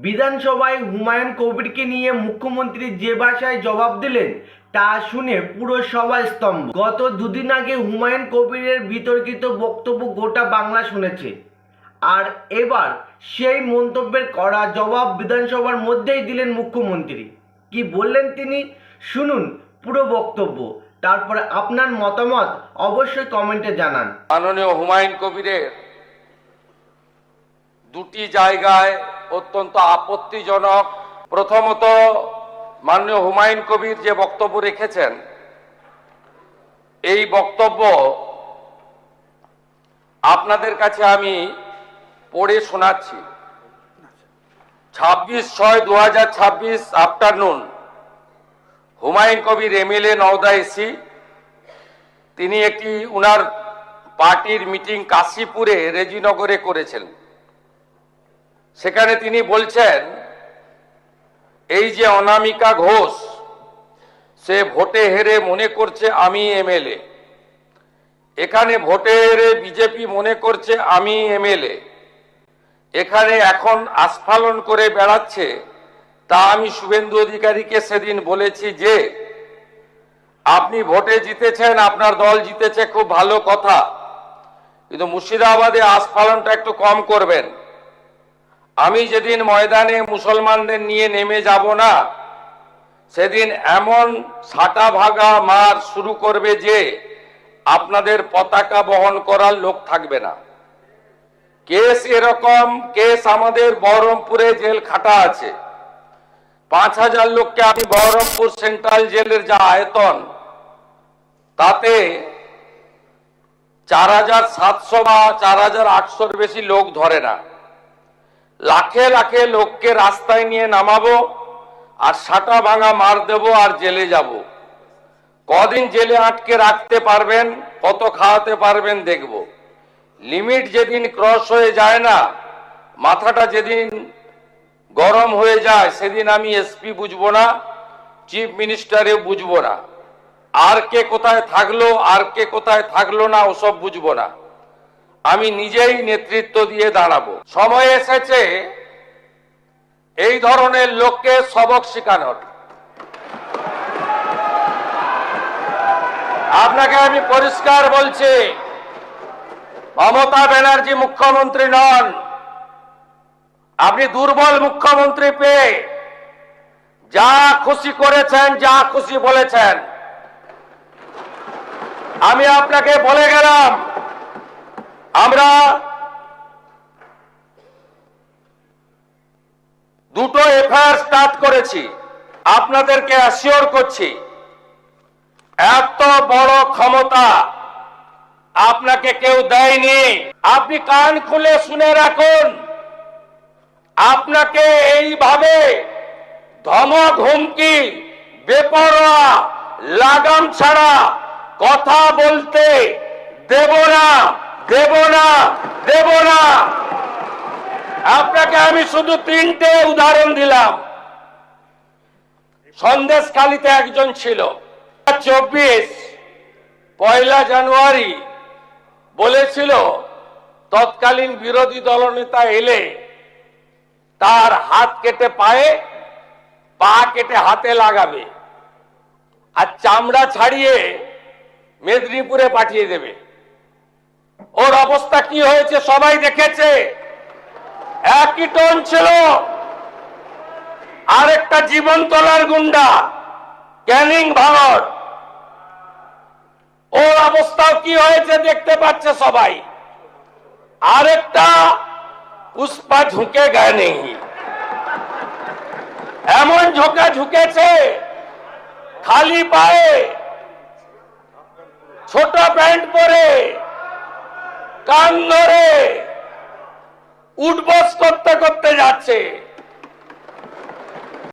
বিধানসভায় হুমায়ুন কবিরকে নিয়ে মুখ্যমন্ত্রী যে ভাষায় জবাব দিলেন তা শুনে পুরো সভা স্তম্ভ। গত দুদিন আগে হুমায়ুন কবিরের বিতর্কিত বক্তব্য গোটা বাংলা শুনেছে, আর এবার সেই মন্তব্যের কড়া জবাব বিধানসভার মধ্যেই দিলেন মুখ্যমন্ত্রী। কি বললেন তিনি শুনুন পুরো বক্তব্য, তারপরে আপনার মতামত অবশ্যই কমেন্টে জানান। মাননীয় হুমায়ুন কবিরের দুটি জায়গায় অত্যন্ত আপত্তিজনক। প্রথমত, মাননীয় হুমায়ুন কবির যে বক্তব্য রেখেছেন, এই বক্তব্য আপনাদের কাছে আমি পড়ে শোনাচ্ছি। 26/6/2026 afternoon, Humayun Kabir MLA Nowda AC, তিনি একটি উনার পার্টির মিটিং কাশীপুরে রেজিনগরে করেছেন। সেখানে তিনি বলছেন, এই যে অনামিকা ঘোষ, সে ভোটে হেরে মনে করছে আমি এমএলএ, এখানে ভোটে হেরে বিজেপি মনে করছে আমি এমএলএ, এখানে এখন আস্ফালন করে বেড়াচ্ছে। তা আমি শুভেন্দু অধিকারীকে সেদিন বলেছি যে আপনি ভোটে জিতেছেন, আপনার দল জিতেছে, খুব ভালো কথা, কিন্তু মুর্শিদাবাদে আস্ফালনটা একটু কম করবেন। আমি যেদিন ময়দানে মুসলমানদের নিয়ে নেমে যাব না, সেদিন এমন ছাটা ভাগা মার শুরু করবে যে আপনাদের পতাকা বহন করার লোক থাকবে না। কেস এরকম, কেস আমাদের বহরমপুরে জেল খাটা আছে। 5000 লোককে আমি বহরমপুর সেন্ট্রাল জেলের যা আয়তন, তাতে 4700 বা 4800-র বেশি লোক ধরে না। লাখে লাখে লোককে রাস্তায় নিয়ে নামাবো আর সাটা ভাঙা মার দেব আর জেলে যাব। কদিন জেলে আটকে রাখতে পারবেন, কত খাওয়াতে পারবেন দেখব। লিমিট যেদিন ক্রস হয়ে যায় না, মাথাটা যেদিন গরম হয়ে যায়, সেদিন আমি এসপি বুঝবো না, চিফ মিনিস্টারে বুঝবো না, আর কে কোথায় থাকলো আর কে কোথায় থাকলো না ওসব বুঝবো না। আমি নিজেই নেতৃত্ব দিয়ে দাঁড়াবো। সময় এসেছে এই ধরনের লোককে সবক শেখানোর। আপনাকে আমি পরিষ্কার বলছি, মমতা ব্যানার্জি মুখ্যমন্ত্রী নন। আপনি দুর্বল মুখ্যমন্ত্রী পেয়ে যা খুশি করেছেন, যা খুশি বলেছেন। আমি আপনাকে বলে গেলাম, আমরা দুটো এফআইআর স্টার্ট করেছি। আপনাদেরকে অ্যাসিওর করছি, এত বড় ক্ষমতা আপনাকে কেউ দেয়নি। আপনি কান খুলে শুনে রাখুন, আপনাকে এইভাবে ধমক হুমকি, বেপরোয়া, লাগাম ছাড়া কথা বলতে দেব না, দেব না, দেব না। আপনাকে আমি শুধু 3টে উদাহরণ দিলাম। সন্দেশখালীতে একজন ছিল, 1 জানুয়ারি বলেছিল তৎকালীন বিরোধী দলনেতা এলে তার হাত কেটে পায়ে, পা কেটে হাতে লাগাবে আর চামড়া ছাড়িয়ে মেদিনীপুরে পাঠিয়ে দেবে। ওর অবস্থা কি হয়েছে সবাই দেখেছে। একই টোন ছিল। আরেকটা জীবনতলার গুন্ডা ক্যানিং ভাঙর, ওর অবস্থাও কি হয়েছে দেখতে পাচ্ছে সবাই। আরেকটা পুষ্পা ঝুঁকে গায়ে নেই, এমন ঝোঁকা ঝুঁকেছে, খালি পায়ে, ছোট প্যান্ট পরে, কান ধরে উঠবস করতে করতে যাচ্ছে।